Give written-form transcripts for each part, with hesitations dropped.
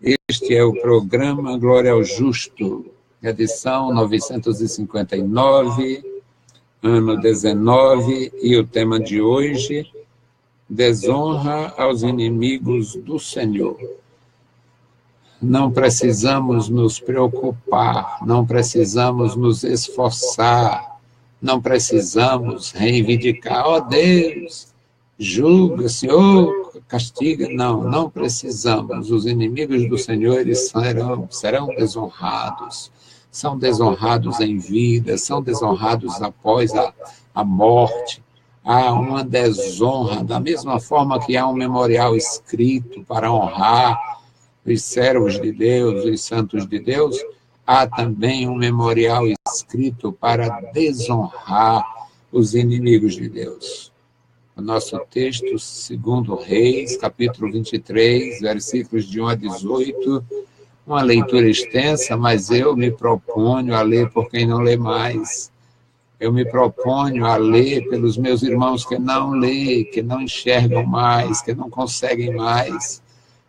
Este é o programa Glória ao Justo, edição 959, ano 19, e o tema de hoje, desonra aos inimigos do Senhor. Não precisamos nos preocupar, não precisamos nos esforçar, não precisamos reivindicar, ó Deus, julga, Senhor, castiga. Não precisamos. Os inimigos do Senhor, eles serão desonrados. São desonrados em vida, são desonrados após a morte. Há uma desonra, da mesma forma que há um memorial escrito para honrar os servos de Deus, os santos de Deus, há também um memorial escrito para desonrar os inimigos de Deus. O nosso texto, segundo Reis, capítulo 23, versículos de 1 a 18, uma leitura extensa, mas eu me proponho a ler por quem não lê mais. Eu me proponho a ler pelos meus irmãos que não leem, que não enxergam mais, que não conseguem mais,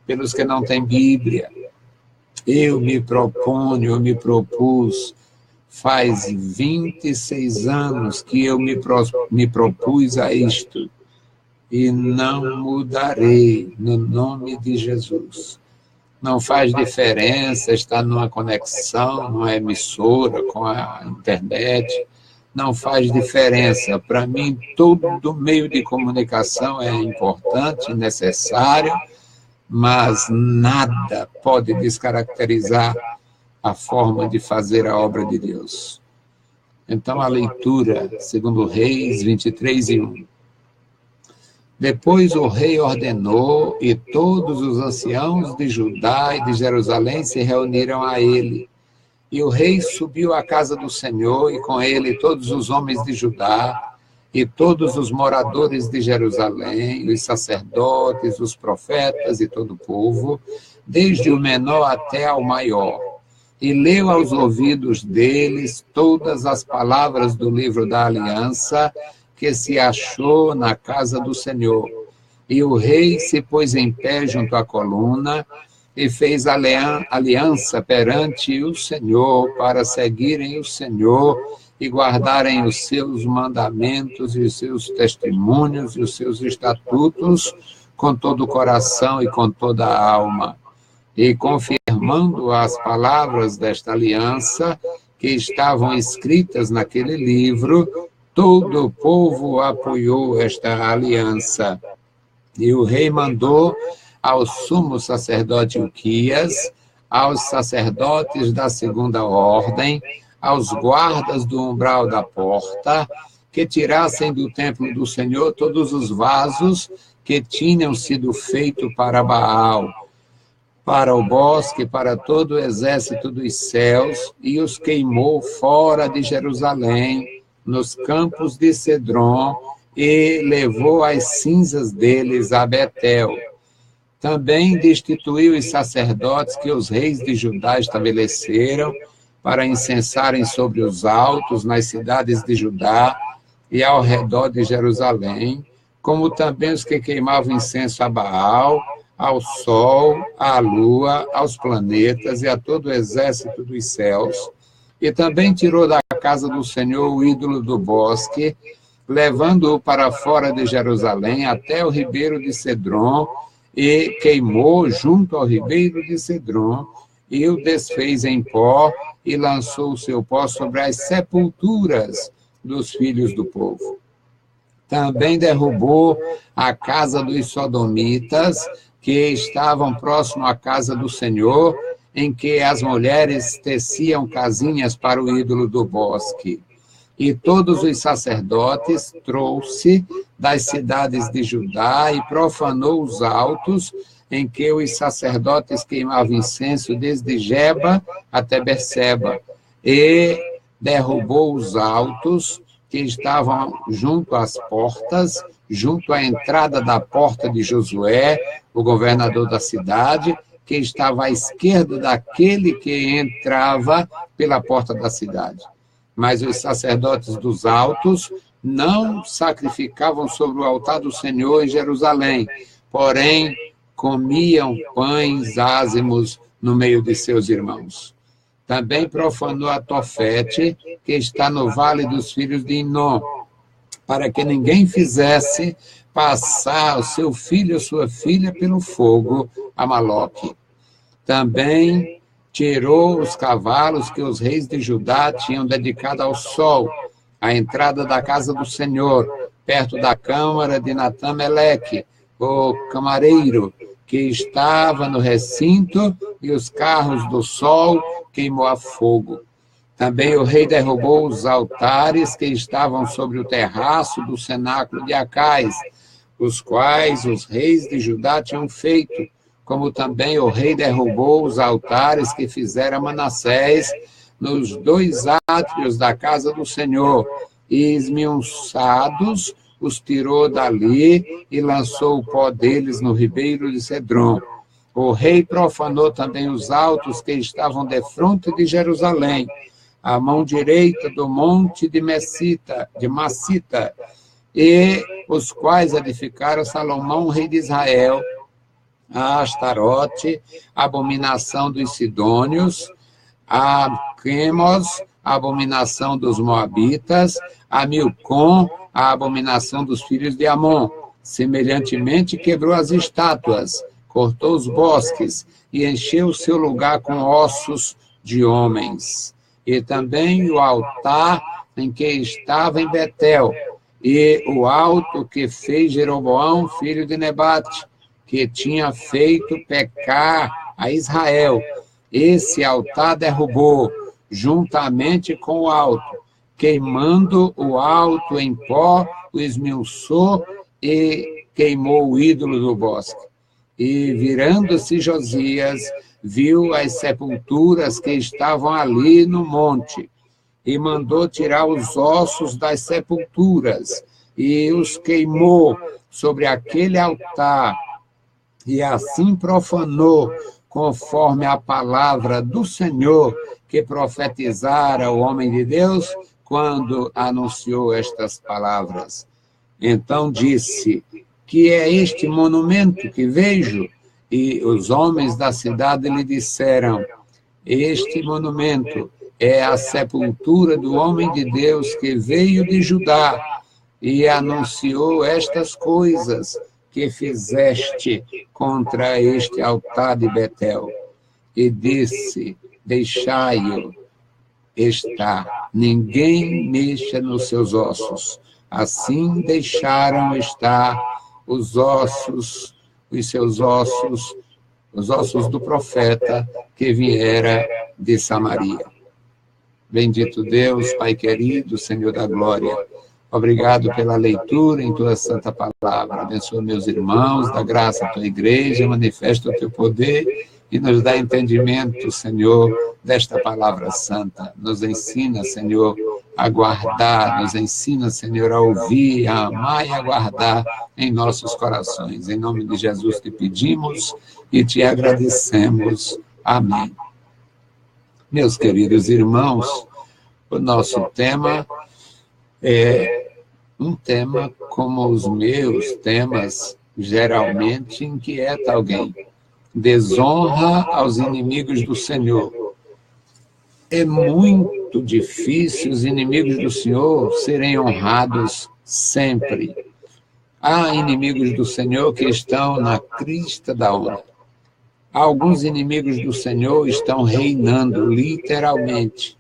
pelos que não têm Bíblia. Eu me propus, faz 26 anos que eu me propus a isto, e não mudarei, no nome de Jesus. Não faz diferença estar numa conexão, numa emissora, com a internet, não faz diferença. Para mim, todo meio de comunicação é importante, necessário, mas nada pode descaracterizar a forma de fazer a obra de Deus. Então, a leitura, segundo Reis 23, 1. Depois o rei ordenou, e todos os anciãos de Judá e de Jerusalém se reuniram a ele. E o rei subiu à casa do Senhor, e com ele todos os homens de Judá, e todos os moradores de Jerusalém, os sacerdotes, os profetas e todo o povo, desde o menor até ao maior. E leu aos ouvidos deles todas as palavras do livro da aliança que se achou na casa do Senhor. E o rei se pôs em pé junto à coluna e fez aliança perante o Senhor para seguirem o Senhor e guardarem os seus mandamentos e os seus testemunhos e os seus estatutos com todo o coração e com toda a alma. E confirmando as palavras desta aliança que estavam escritas naquele livro, todo o povo apoiou esta aliança. E o rei mandou ao sumo sacerdote Uquias, aos sacerdotes da segunda ordem, aos guardas do umbral da porta, que tirassem do templo do Senhor todos os vasos que tinham sido feitos para Baal, para o bosque, para todo o exército dos céus, e os queimou fora de Jerusalém, nos campos de Cedron, e levou as cinzas deles a Betel. Também destituiu os sacerdotes que os reis de Judá estabeleceram para incensarem sobre os altos nas cidades de Judá e ao redor de Jerusalém, como também os que queimavam incenso a Baal, ao sol, à lua, aos planetas e a todo o exército dos céus. E também tirou da casa do Senhor o ídolo do bosque, levando-o para fora de Jerusalém até o ribeiro de Cedron, e queimou junto ao ribeiro de Cedron, e o desfez em pó, e lançou o seu pó sobre as sepulturas dos filhos do povo. Também derrubou a casa dos sodomitas, que estavam próximo à casa do Senhor, em que as mulheres teciam casinhas para o ídolo do bosque. E todos os sacerdotes trouxe das cidades de Judá e profanou os altos, em que os sacerdotes queimavam incenso desde Geba até Berseba, e derrubou os altos que estavam junto às portas, junto à entrada da porta de Josué, o governador da cidade, que estava à esquerda daquele que entrava pela porta da cidade. Mas os sacerdotes dos altos não sacrificavam sobre o altar do Senhor em Jerusalém, porém comiam pães ázimos no meio de seus irmãos. Também profanou a Tofete, que está no vale dos filhos de Inom, para que ninguém fizesse passar o seu filho ou sua filha pelo fogo a Maloque. Também tirou os cavalos que os reis de Judá tinham dedicado ao sol, à entrada da casa do Senhor, perto da câmara de Natã-Meleque, o camareiro, que estava no recinto, e os carros do sol queimou a fogo. Também o rei derrubou os altares que estavam sobre o terraço do cenáculo de Acais, os quais os reis de Judá tinham feito, como também o rei derrubou os altares que fizera Manassés nos 2 átrios da casa do Senhor, e esmiuçados os tirou dali e lançou o pó deles no ribeiro de Cedron. O rei profanou também os altos que estavam defronte de Jerusalém, à mão direita do monte de Massita, e os quais edificaram Salomão, rei de Israel, a Astarote, a abominação dos Sidônios, a Quemos, a abominação dos Moabitas, a Milcom, a abominação dos filhos de Amon. Semelhantemente, quebrou as estátuas, cortou os bosques e encheu o seu lugar com ossos de homens. E também o altar em que estava em Betel, e o alto que fez Jeroboão, filho de Nebate, que tinha feito pecar a Israel. Esse altar derrubou, juntamente com o alto, queimando o alto em pó, o esmiuçou e queimou o ídolo do bosque. E, virando-se Josias, viu as sepulturas que estavam ali no monte, e mandou tirar os ossos das sepulturas, e os queimou sobre aquele altar, e assim profanou, conforme a palavra do Senhor, que profetizara o homem de Deus, quando anunciou estas palavras. Então disse: que é este monumento que vejo? E os homens da cidade lhe disseram: este monumento é a sepultura do homem de Deus que veio de Judá e anunciou estas coisas que fizeste contra este altar de Betel. E disse: deixai-o estar, ninguém mexa nos seus ossos. Assim deixaram estar os ossos, os seus ossos, os ossos do profeta que viera de Samaria. Bendito Deus, Pai querido, Senhor da glória, obrigado pela leitura em Tua santa palavra. Abençoa meus irmãos, dá graça à Tua igreja, manifesta o Teu poder e nos dá entendimento, Senhor, desta palavra santa. Nos ensina, Senhor, a guardar, nos ensina, Senhor, a ouvir, a amar e a guardar em nossos corações. Em nome de Jesus te pedimos e te agradecemos. Amém. Meus queridos irmãos, o nosso tema é um tema como os meus temas geralmente inquieta alguém. Desonra aos inimigos do Senhor. É muito difícil os inimigos do Senhor serem honrados sempre. Há inimigos do Senhor que estão na crista da onda. Alguns inimigos do Senhor estão reinando, literalmente.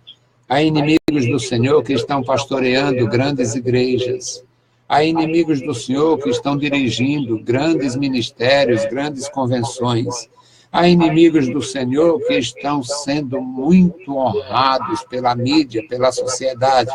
Há inimigos do Senhor que estão pastoreando grandes igrejas. Há inimigos do Senhor que estão dirigindo grandes ministérios, grandes convenções. Há inimigos do Senhor que estão sendo muito honrados pela mídia, pela sociedade,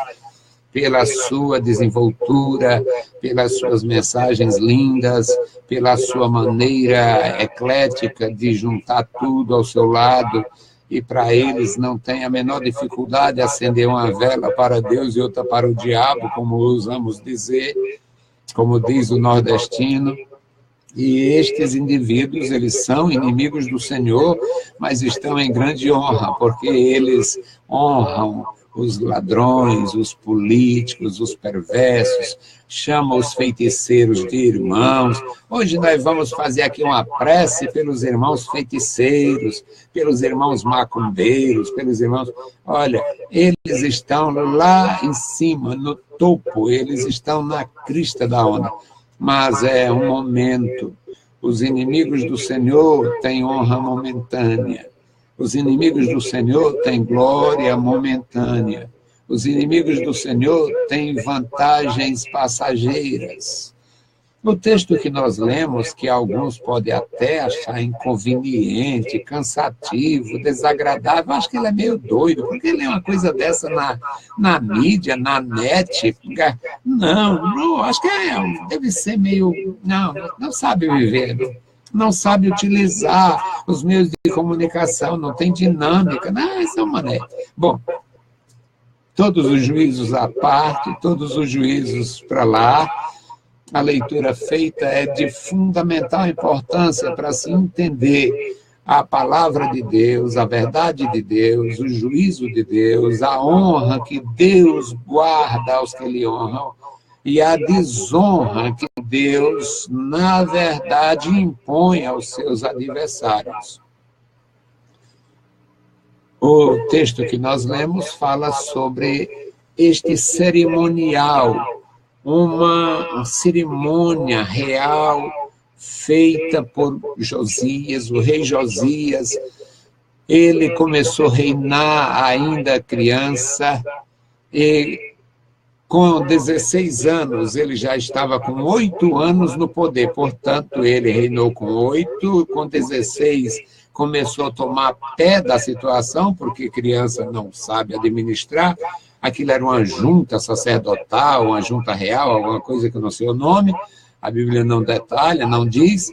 pela sua desenvoltura, pelas suas mensagens lindas, pela sua maneira eclética de juntar tudo ao seu lado, e para eles não tem a menor dificuldade acender uma vela para Deus e outra para o diabo, como usamos dizer, como diz o nordestino. E estes indivíduos, eles são inimigos do Senhor, mas estão em grande honra, porque eles honram os ladrões, os políticos, os perversos, chama os feiticeiros de irmãos. Hoje nós vamos fazer aqui uma prece pelos irmãos feiticeiros, pelos irmãos macumbeiros, pelos irmãos... Olha, eles estão lá em cima, no topo, eles estão na crista da onda. Mas é um momento. Os inimigos do Senhor têm honra momentânea. Os inimigos do Senhor têm glória momentânea. Os inimigos do Senhor têm vantagens passageiras. No texto que nós lemos, que alguns podem até achar inconveniente, cansativo, desagradável, acho que ele é meio doido, porque ele é uma coisa dessa na mídia, na net. Não, acho que deve ser meio... Não sabe viver, não sabe utilizar os meios de comunicação, não tem dinâmica. Não, isso é uma maneira. Bom, todos os juízos à parte, todos os juízos para lá, a leitura feita é de fundamental importância para se entender a palavra de Deus, a verdade de Deus, o juízo de Deus, a honra que Deus guarda aos que lhe honram e a desonra que Deus, na verdade, impõe aos seus adversários. O texto que nós lemos fala sobre este cerimonial, uma cerimônia real feita por Josias, o rei Josias. Ele começou a reinar ainda criança e com 16 anos, ele já estava com 8 anos no poder, portanto, ele reinou com 8, com 16 começou a tomar pé da situação, porque criança não sabe administrar. Aquilo era uma junta sacerdotal, uma junta real, alguma coisa que eu não sei o nome, a Bíblia não detalha, não diz,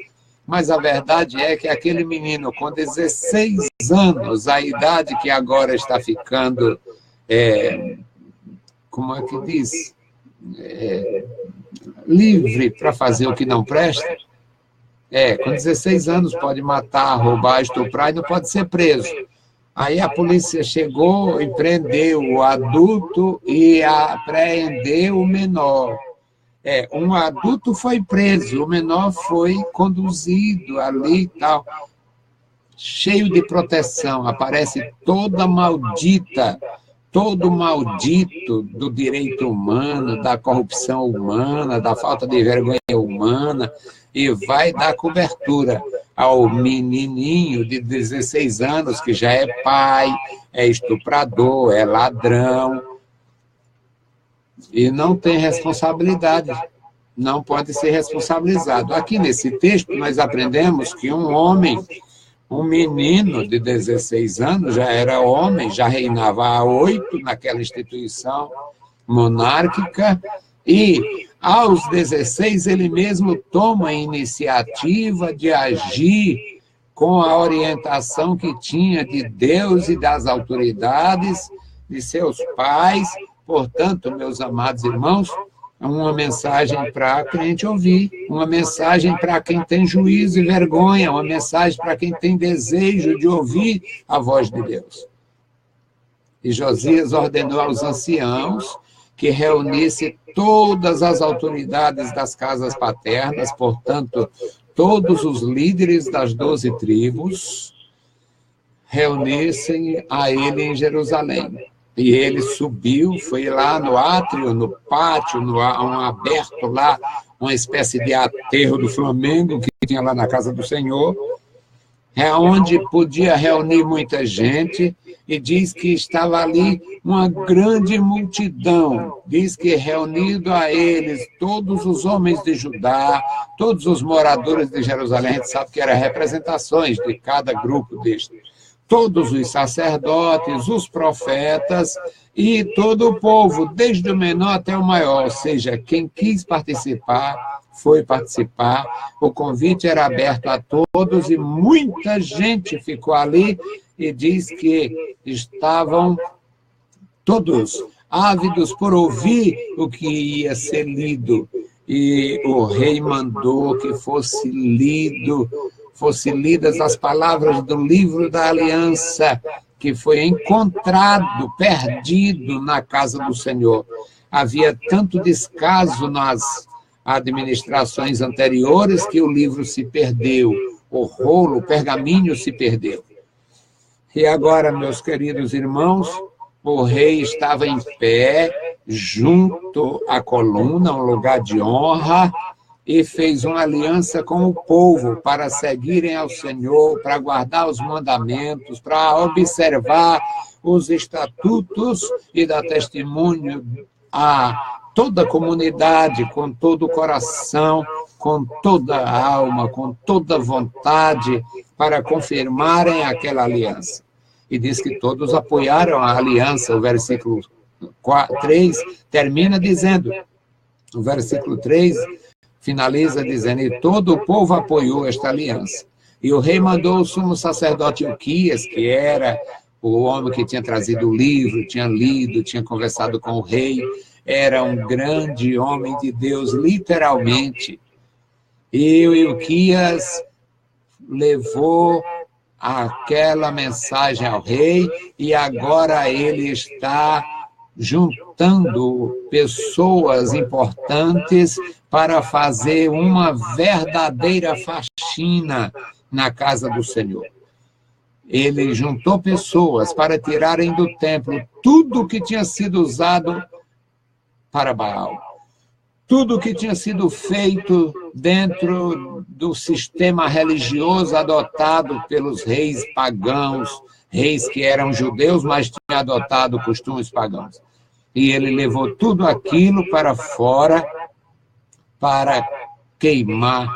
mas a verdade é que aquele menino com 16 anos, a idade que agora está ficando, como é que diz? Livre para fazer o que não presta. Com 16 anos pode matar, roubar, estuprar e não pode ser preso. Aí a polícia chegou e prendeu o adulto e apreendeu o menor. Um adulto foi preso, o menor foi conduzido ali e tal. Cheio de proteção, aparece todo maldito do direito humano, da corrupção humana, da falta de vergonha humana, e vai dar cobertura ao menininho de 16 anos, que já é pai, é estuprador, é ladrão, e não tem responsabilidade, não pode ser responsabilizado. Aqui nesse texto nós aprendemos que um menino de 16 anos já era homem, já reinava há 8 naquela instituição monárquica, e aos 16 ele mesmo toma a iniciativa de agir com a orientação que tinha de Deus e das autoridades, de seus pais. Portanto, meus amados irmãos, uma mensagem para a gente ouvir, uma mensagem para quem tem juízo e vergonha, uma mensagem para quem tem desejo de ouvir a voz de Deus. E Josias ordenou aos anciãos que reunisse todas as autoridades das casas paternas, portanto, todos os líderes das 12 tribos, reunissem a ele em Jerusalém. E ele subiu, foi lá no átrio, no pátio, um aberto lá, uma espécie de aterro do Flamengo que tinha lá na casa do Senhor, onde podia reunir muita gente, e diz que estava ali uma grande multidão. Diz que reunido a eles todos os homens de Judá, todos os moradores de Jerusalém, a gente sabe que eram representações de cada grupo deste. Todos os sacerdotes, os profetas e todo o povo, desde o menor até o maior, ou seja, quem quis participar, foi participar. O convite era aberto a todos e muita gente ficou ali, e diz que estavam todos ávidos por ouvir o que ia ser lido. E o rei mandou que fossem lidas as palavras do livro da aliança, que foi encontrado, perdido na casa do Senhor. Havia tanto descaso nas administrações anteriores que o livro se perdeu, o rolo, o pergaminho se perdeu. E agora, meus queridos irmãos, o rei estava em pé, junto à coluna, um lugar de honra, e fez uma aliança com o povo para seguirem ao Senhor, para guardar os mandamentos, para observar os estatutos e dar testemunho a toda a comunidade, com todo o coração, com toda a alma, com toda a vontade, para confirmarem aquela aliança. E diz que todos apoiaram a aliança. O versículo 3 termina dizendo, o versículo 3 finaliza dizendo, e todo o povo apoiou esta aliança. E o rei mandou o sumo sacerdote Ilquias, que era o homem que tinha trazido o livro, tinha lido, tinha conversado com o rei, era um grande homem de Deus, literalmente. E o Ilquias levou aquela mensagem ao rei, e agora ele está juntando pessoas importantes para fazer uma verdadeira faxina na casa do Senhor. Ele juntou pessoas para tirarem do templo tudo que tinha sido usado para Baal, tudo que tinha sido feito dentro do sistema religioso adotado pelos reis pagãos, reis que eram judeus, mas tinham adotado costumes pagãos. E ele levou tudo aquilo para fora para queimar.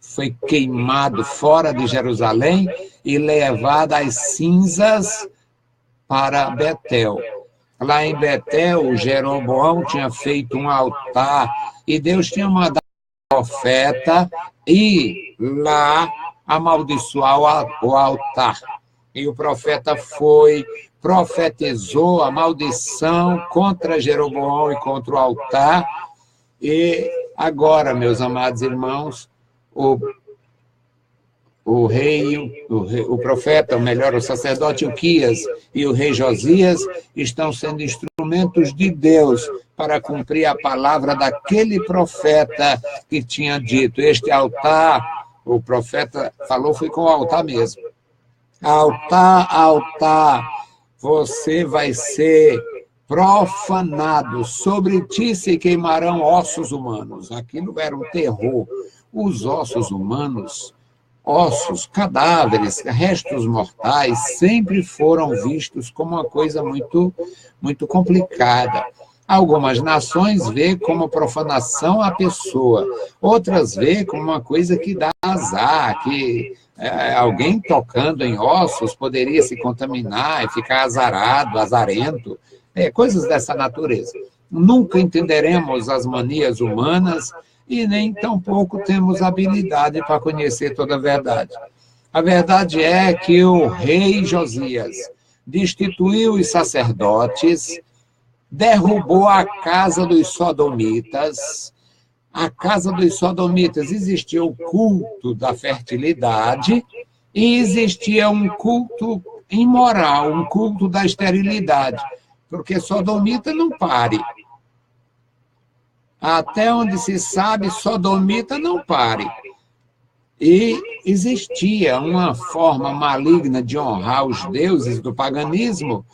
Foi queimado fora de Jerusalém e levado as cinzas para Betel. Lá em Betel, o Jeroboão tinha feito um altar e Deus tinha mandado um profeta ir lá amaldiçoar o altar. E o profeta foi, profetizou a maldição contra Jeroboão e contra o altar. E agora, meus amados irmãos, o profeta, ou melhor, o sacerdote Ilquias e o rei Josias estão sendo instrumentos de Deus para cumprir a palavra daquele profeta que tinha dito. Este altar, o profeta falou, foi com o altar mesmo. Altar, altar, você vai ser profanado, sobre ti se queimarão ossos humanos. Aquilo era um terror. Os ossos humanos, ossos, cadáveres, restos mortais, sempre foram vistos como uma coisa muito, muito complicada. Algumas nações vê como profanação a pessoa, outras vê como uma coisa que dá azar, que alguém tocando em ossos poderia se contaminar e ficar azarado, azarento, coisas dessa natureza. Nunca entenderemos as manias humanas e nem tampouco temos habilidade para conhecer toda a verdade. A verdade é que o rei Josias destituiu os sacerdotes, derrubou a casa dos sodomitas. A casa dos sodomitas existia o culto da fertilidade e existia um culto imoral, um culto da esterilidade, porque sodomita não pare. Até onde se sabe, sodomita não pare. E existia uma forma maligna de honrar os deuses do paganismo,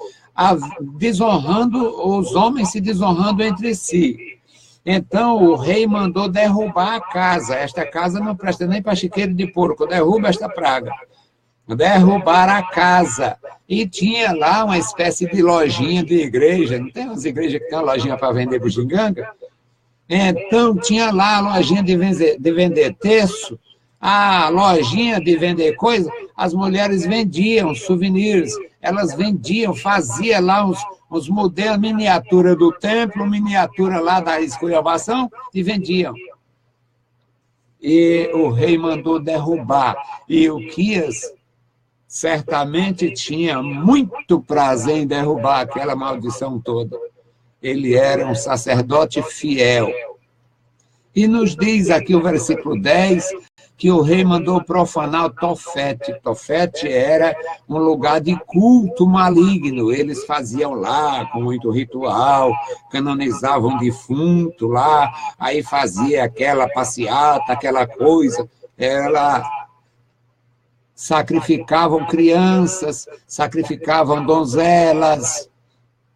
desonrando os homens, se desonrando entre si. Então, o rei mandou derrubar a casa. Esta casa não presta nem para chiqueiro de porco, derruba esta praga. Derrubar a casa. E tinha lá uma espécie de lojinha de igreja. Não tem umas igrejas que tem uma lojinha para vender bugiganga? Então, tinha lá a lojinha de vender terço, a lojinha de vender coisa. As mulheres vendiam souvenirs, elas vendiam, faziam lá uns modelos, miniatura do templo, miniatura lá da esculhambação, e vendiam. E o rei mandou derrubar. E Ilquias certamente tinha muito prazer em derrubar aquela maldição toda. Ele era um sacerdote fiel. E nos diz aqui o versículo 10, que o rei mandou profanar o Tofete. Tofete era um lugar de culto maligno. Eles faziam lá com muito ritual, canonizavam um defunto lá, aí fazia aquela passeata, aquela coisa. Ela sacrificavam crianças, sacrificavam donzelas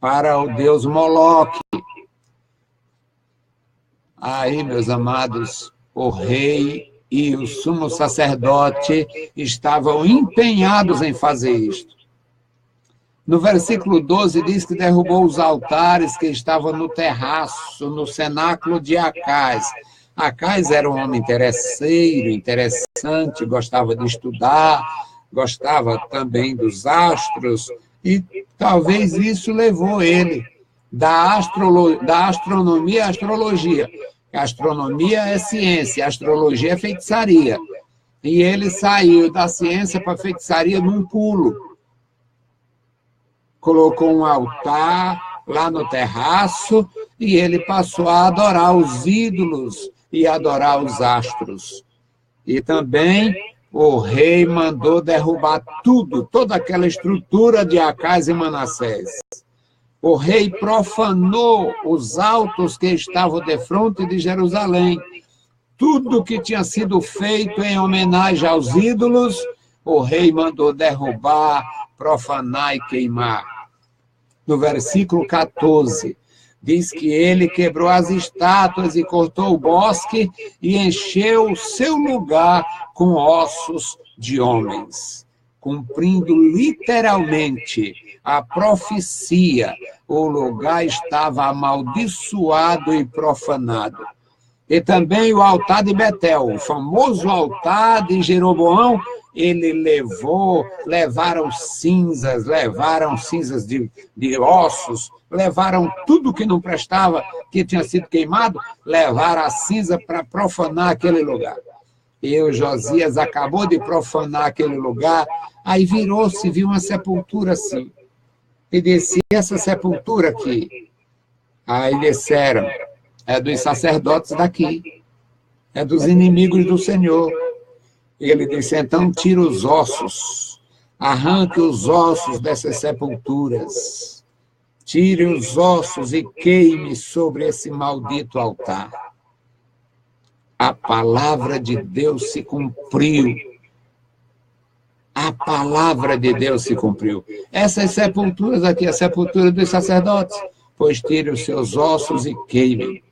para o deus Moloque. Aí, meus amados, o rei e o sumo sacerdote estavam empenhados em fazer isto. No versículo 12 diz que derrubou os altares que estavam no terraço, no cenáculo de Acaz. Acaz era um homem interesseiro, interessante, gostava de estudar, gostava também dos astros, e talvez isso levou ele da astronomia à astrologia. A astronomia é ciência, a astrologia é feitiçaria. E ele saiu da ciência para a feitiçaria num pulo. Colocou um altar lá no terraço e ele passou a adorar os ídolos e adorar os astros. E também o rei mandou derrubar tudo, toda aquela estrutura de Acaz e Manassés. O rei profanou os altos que estavam defronte de Jerusalém. Tudo que tinha sido feito em homenagem aos ídolos, o rei mandou derrubar, profanar e queimar. No versículo 14, diz que ele quebrou as estátuas e cortou o bosque e encheu o seu lugar com ossos de homens, cumprindo literalmente a profecia. O lugar estava amaldiçoado e profanado. E também o altar de Betel, o famoso altar de Jeroboão, ele levaram cinzas de ossos, levaram tudo que não prestava, que tinha sido queimado, levaram a cinza para profanar aquele lugar. E o Josias acabou de profanar aquele lugar, aí virou-se, viu uma sepultura assim. E disse, essa sepultura aqui? Aí disseram, é dos sacerdotes daqui, é dos inimigos do Senhor. E ele disse, então tira os ossos, arranque os ossos dessas sepulturas, tire os ossos e queime sobre esse maldito altar. A palavra de Deus se cumpriu. A palavra de Deus se cumpriu. Essas sepulturas aqui, a sepultura dos sacerdotes, pois tire os seus ossos e queime.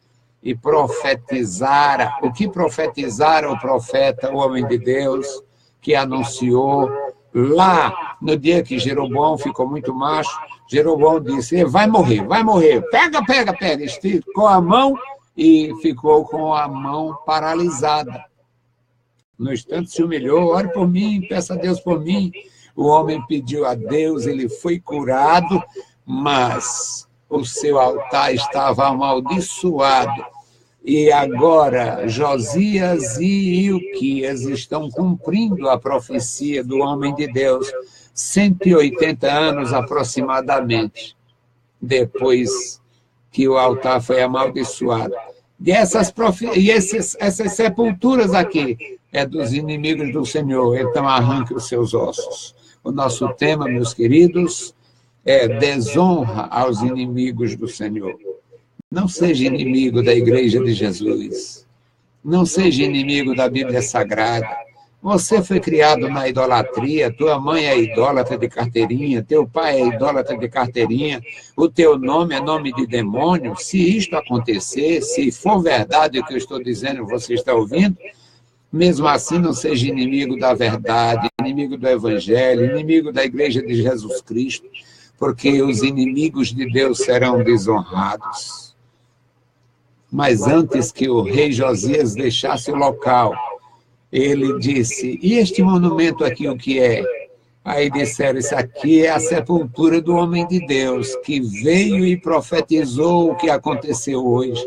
E profetizara, o que profetizara o profeta, o homem de Deus, que anunciou lá, no dia que Jeroboão ficou muito macho, Jeroboão disse, vai morrer, pega, esticou a mão e ficou com a mão paralisada. No instante se humilhou, ore por mim, peça a Deus por mim. O homem pediu a Deus, ele foi curado, mas o seu altar estava amaldiçoado. E agora Josias e Ilquias estão cumprindo a profecia do homem de Deus, 180 anos aproximadamente, depois que o altar foi amaldiçoado. E essas sepulturas aqui é dos inimigos do Senhor, então arranque os seus ossos. O nosso tema, meus queridos, é desonra aos inimigos do Senhor. Não seja inimigo da Igreja de Jesus. Não seja inimigo da Bíblia Sagrada. Você foi criado na idolatria, tua mãe é idólatra de carteirinha, teu pai é idólatra de carteirinha, o teu nome é nome de demônio. Se isto acontecer, se for verdade o que eu estou dizendo, você está ouvindo, mesmo assim não seja inimigo da verdade, inimigo do Evangelho, inimigo da Igreja de Jesus Cristo, porque os inimigos de Deus serão desonrados. Mas antes que o rei Josias deixasse o local, ele disse, e este monumento aqui o que é? Aí disseram, isso aqui é a sepultura do homem de Deus, que veio e profetizou o que aconteceu hoje.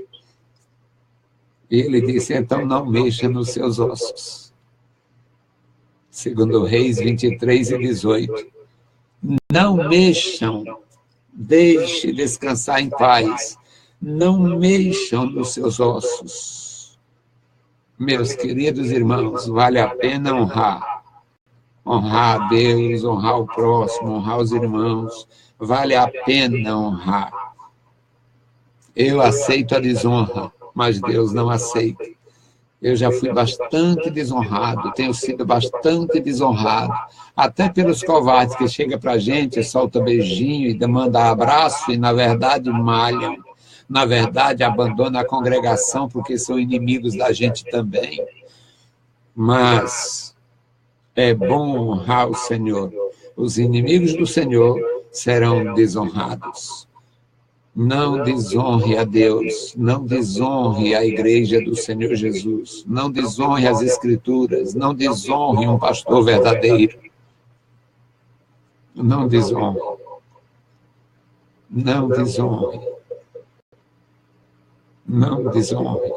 Ele disse, então não mexa nos seus ossos. Segundo Reis 23 e 18. Não mexam, deixe descansar em paz. Não mexam nos seus ossos. Meus queridos irmãos, vale a pena honrar. Honrar a Deus, honrar o próximo, honrar os irmãos. Vale a pena honrar. Eu aceito a desonra, mas Deus não aceita. Eu já fui bastante desonrado, tenho sido bastante desonrado, até pelos covardes que chegam para a gente, solta beijinho e manda abraço e, na verdade, malham. Na verdade, abandonam a congregação porque são inimigos da gente também. Mas é bom honrar o Senhor. Os inimigos do Senhor serão desonrados. Não desonre a Deus, não desonre a igreja do Senhor Jesus, não desonre as Escrituras, não desonre um pastor verdadeiro. Não desonre. Não desonre. Não desonre.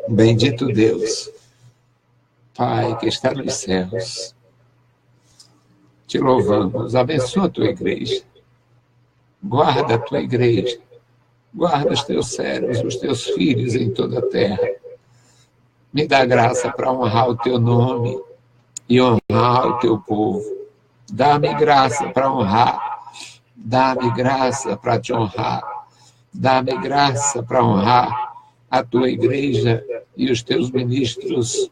Bendito Deus, Pai que está nos céus, te louvamos, abençoa a tua igreja. Guarda a tua igreja, guarda os teus servos, os teus filhos em toda a terra. Me dá graça para honrar o teu nome e honrar o teu povo. Dá-me graça para honrar, dá-me graça para te honrar, dá-me graça para honrar a tua igreja e os teus ministros.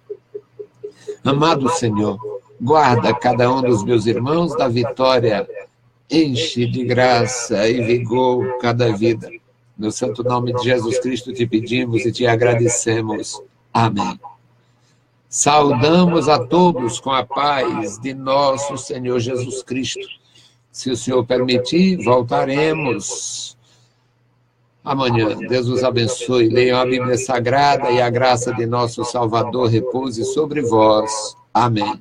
Amado Senhor, guarda cada um dos meus irmãos da vitória. Enche de graça e vigor cada vida. No santo nome de Jesus Cristo te pedimos e te agradecemos. Amém. Saudamos a todos com a paz de nosso Senhor Jesus Cristo. Se o Senhor permitir, voltaremos amanhã. Deus os abençoe. Leiam a Bíblia Sagrada e a graça de nosso Salvador repouse sobre vós. Amém.